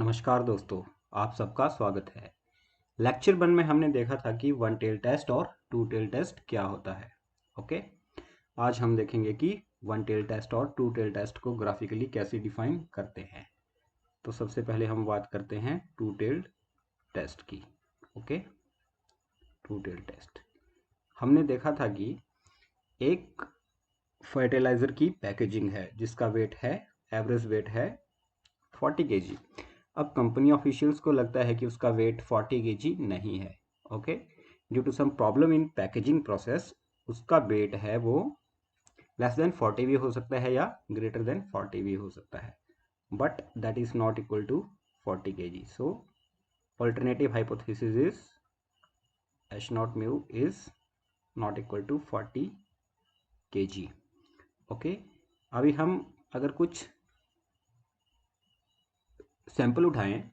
नमस्कार दोस्तों, आप सबका स्वागत है। लेक्चर 1 में हमने देखा था कि वन टेल टेस्ट और टू टेल टेस्ट क्या होता है। ओके, आज हम देखेंगे कि वन टेल टेस्ट और टू टेल टेस्ट को ग्राफिकली कैसे डिफाइन करते हैं। तो सबसे पहले हम बात करते हैं टू टेल टेस्ट की। ओके, टू टेल टेस्ट हमने देखा था कि एक फर्टिलाइज़र की पैकेजिंग है जिसका वेट है, एवरेज वेट है 40 kg। अब कंपनी ऑफिशियल्स को लगता है कि उसका वेट 40 kg नहीं है। Okay, due to some problem in packaging process उसका वेट है वो लेस देन 40 भी हो सकता है या ग्रेटर देन 40 भी हो सकता है, but that is not equal to 40 kg। So alternative hypothesis is H naught mu is not equal to 40 kg। Okay, अभी हम अगर कुछ सैंपल उठाएं,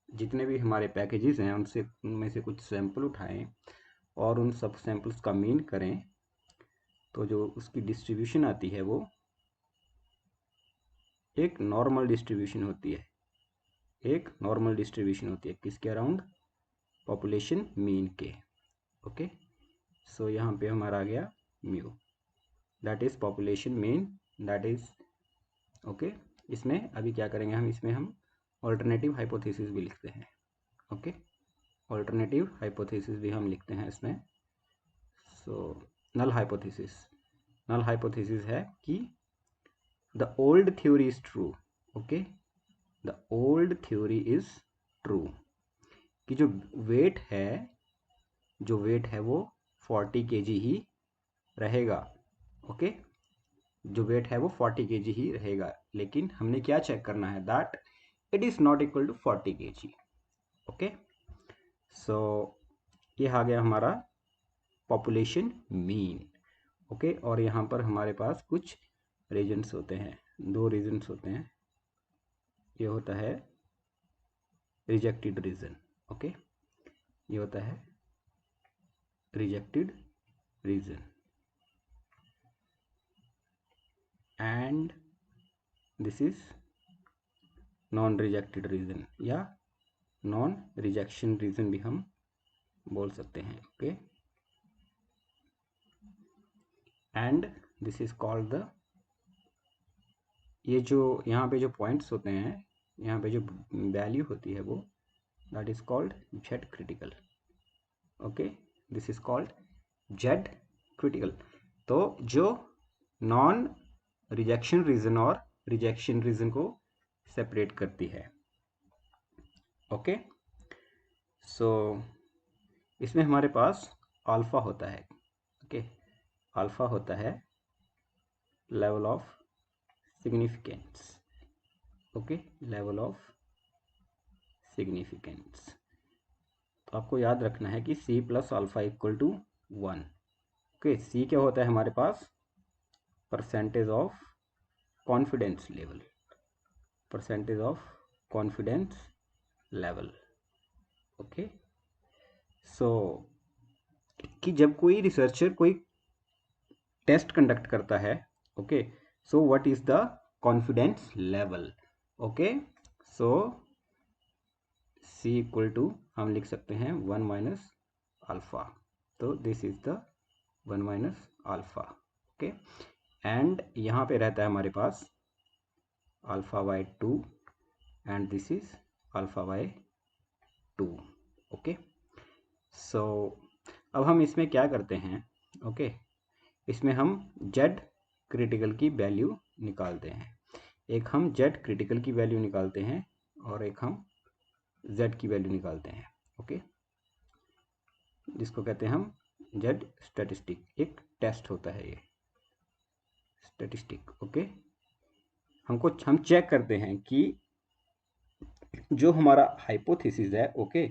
जितने भी हमारे पैकेजेस हैं उनमें से कुछ सैंपल उठाएं और उन सब सैंपल्स का मीन करें, तो जो उसकी डिस्ट्रीब्यूशन आती है वो एक नॉर्मल डिस्ट्रीब्यूशन होती है। एक नॉर्मल डिस्ट्रीब्यूशन होती है किसके अराउंड? पॉपुलेशन मीन के। ओके, सो यहाँ पे हमारा आ गया mu, that is population mean, that is okay. इसमें अभी क्या करेंगे इसमें हम ऑल्टरनेटिव हाइपोथेसिस भी लिखते हैं। ओके, ऑल्टरनेटिव हाइपोथेसिस भी हम लिखते हैं इसमें। सो नल हाइपोथेसिस है कि the old theory is true. Okay, the old theory is true कि जो वेट है वो 40 kg ही रहेगा। ओके, जो वेट है वो 40 kg ही रहेगा, लेकिन हमने क्या चेक करना है? That it is not equal to 40 kg। Okay, so ये आ गया हमारा पॉपुलेशन मीन। ओके, और यहाँ पर हमारे पास कुछ रीजन्स होते हैं, दो रीजन्स होते हैं। ये होता है रिजेक्टेड रीजन। ओके, ये होता है rejected region and this is non rejected region या नॉन रिजेक्शन रीजन भी हम बोल सकते हैं। Okay, and this is called the, ये जो यहाँ पे जो पॉइंट्स होते हैं, यहाँ पे जो वैल्यू होती है वो that is called Z critical. Okay, this is called Z critical. तो जो नॉन रिजेक्शन रीजन और रिजेक्शन रीजन को सेपरेट करती है। ओके, सो इसमें हमारे पास अल्फा होता है। ओके, अल्फा होता है level of significance. Okay, level of significance. तो आपको याद रखना है कि C plus alpha equal to 1। Okay, C क्या होता है हमारे पास? Percentage of confidence level, percentage of confidence level. Okay, so कि जब कोई रिसर्चर कोई टेस्ट कंडक्ट करता है, okay, so what is the confidence level? Okay, so C equal to हम लिख सकते हैं 1 माइनस अल्फा। तो this is the 1 minus alpha. Okay, and यहाँ पे रहता है हमारे पास alpha by 2 and this is alpha by 2। Okay, so अब हम इसमें क्या करते हैं? ओके, इसमें हम जेड क्रिटिकल की वैल्यू निकालते हैं। एक हम जेड क्रिटिकल की वैल्यू निकालते हैं और एक हम जेड की वैल्यू निकालते हैं। ओके, जिसको कहते हैं हम जेड स्टैटिस्टिक। एक टेस्ट होता है ये स्टैटिस्टिक। ओके, हम चेक करते हैं कि जो हमारा हाइपोथेसिस है, okay,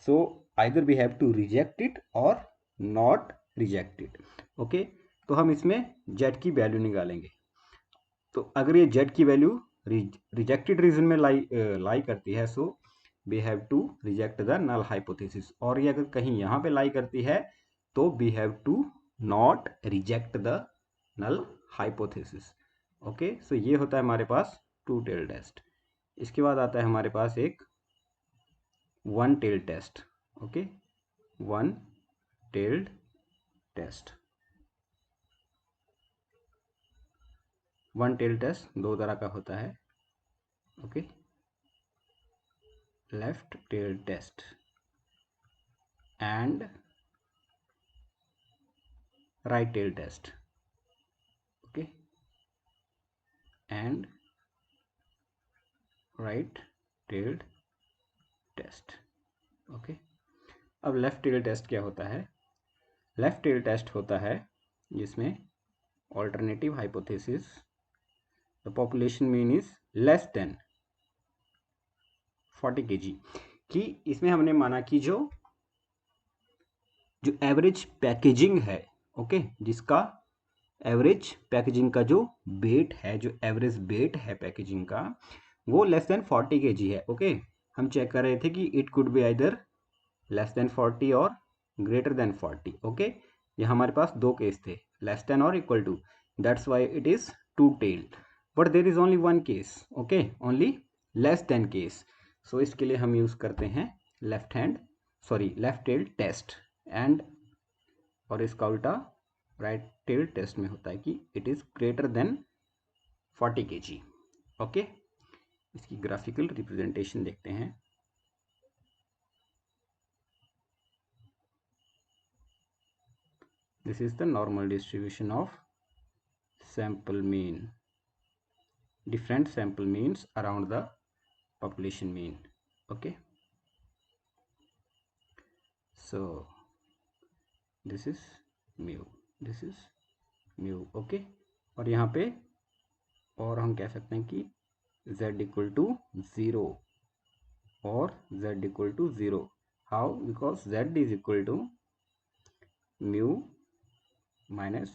so either we have to reject it or not reject it. Okay, तो हम इसमें जेड की वैल्यू निकालेंगे। तो अगर ये जेड की वैल्यू रिजेक्टेड रीजन में लाई करती है, so we have to reject the null hypothesis. और ये अगर कहीं यहाँ पे लाई करती है तो we have to not reject the null hypothesis. Okay, so ये होता है हमारे पास टू टेल टेस्ट। इसके बाद आता है हमारे पास एक one tail test, okay, one tailed test. One tail test दो तरह का होता है, okay, left tail test and right tail test, okay, and right tailed test, okay. अब लेफ्ट टेल टेस्ट क्या होता है? लेफ्ट टेल टेस्ट होता है जिसमें alternative hypothesis the population mean is less than 40 kg, कि इसमें हमने माना कि जो एवरेज पैकेजिंग है, ओके, जिसका एवरेज पैकेजिंग का जो वेट है, जो एवरेज वेट है पैकेजिंग का, वो लेस देन 40 kg है, ओके। हम चेक कर रहे थे कि it could be either less than 40 और ग्रेटर देन 40, ओके। ये हमारे पास दो केस थे, लेस देन और equal to, that's why it is two tailed, but there is only one case, okay, only less than case. So इसके लिए हम use करते हैं लेफ्ट टेल टेस्ट, एंड और इसका उल्टा राइट टेल टेस्ट में होता है कि it is greater than 40 kg, okay. इसकी ग्राफिकल रिप्रेजेंटेशन देखते हैं। This is the normal distribution of sample mean, different sample means around the population mean, okay. So this is mu, okay। और यहाँ पे और हम कह सकते हैं कि z इक्वल टू 0 और z equal to 0, how? Because z is equal to mu minus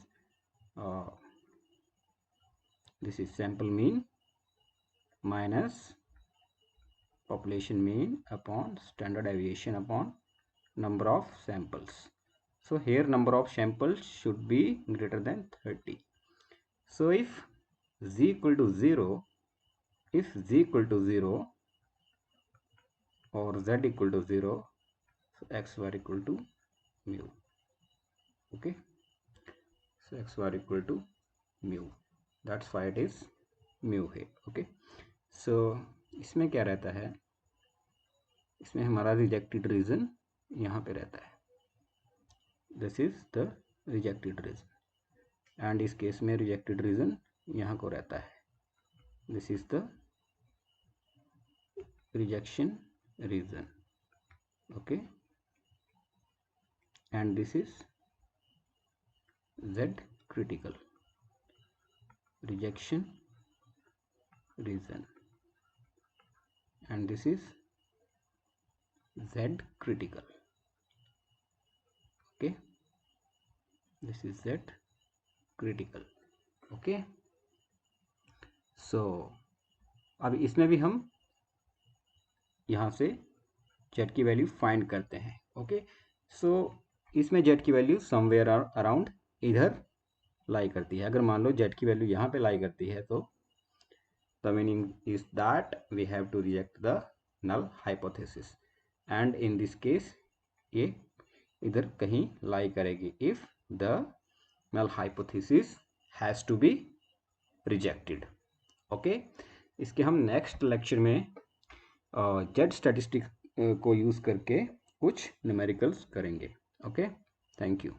this is sample mean minus population mean upon standard deviation upon number of samples. So here number of samples should be greater than 30. So if z equal to 0, or z equal to 0, so x y equal to mu, okay. So x y equal to mu, that's why it is mu है, okay। So इसमें क्या रहता है? इसमें हमारा rejected region यहाँ पे रहता है, this is the rejected region, and इस केस में रिजेक्टेड रीजन यहाँ को रहता है, this is the rejection region, okay, and this is z critical, rejection region, and this is z critical, okay, this is z critical, okay। So अब इसमें भी हम यहाँ से z की वैल्यू फाइंड करते हैं, ओके। सो इसमें z की वैल्यू समवेयर अराउंड इधर लाई करती है। अगर मान लो z की वैल्यू यहाँ पे लाई करती है तो the meaning is that we have to reject the null hypothesis, and in this case ये इधर कहीं लाई करेगी if the null hypothesis has to be rejected, okay. इसके हम नेक्स्ट लेक्चर में जेड स्टैटिस्टिक्स को यूज करके कुछ न्यूमेरिकल्स करेंगे, ओके। Thank you.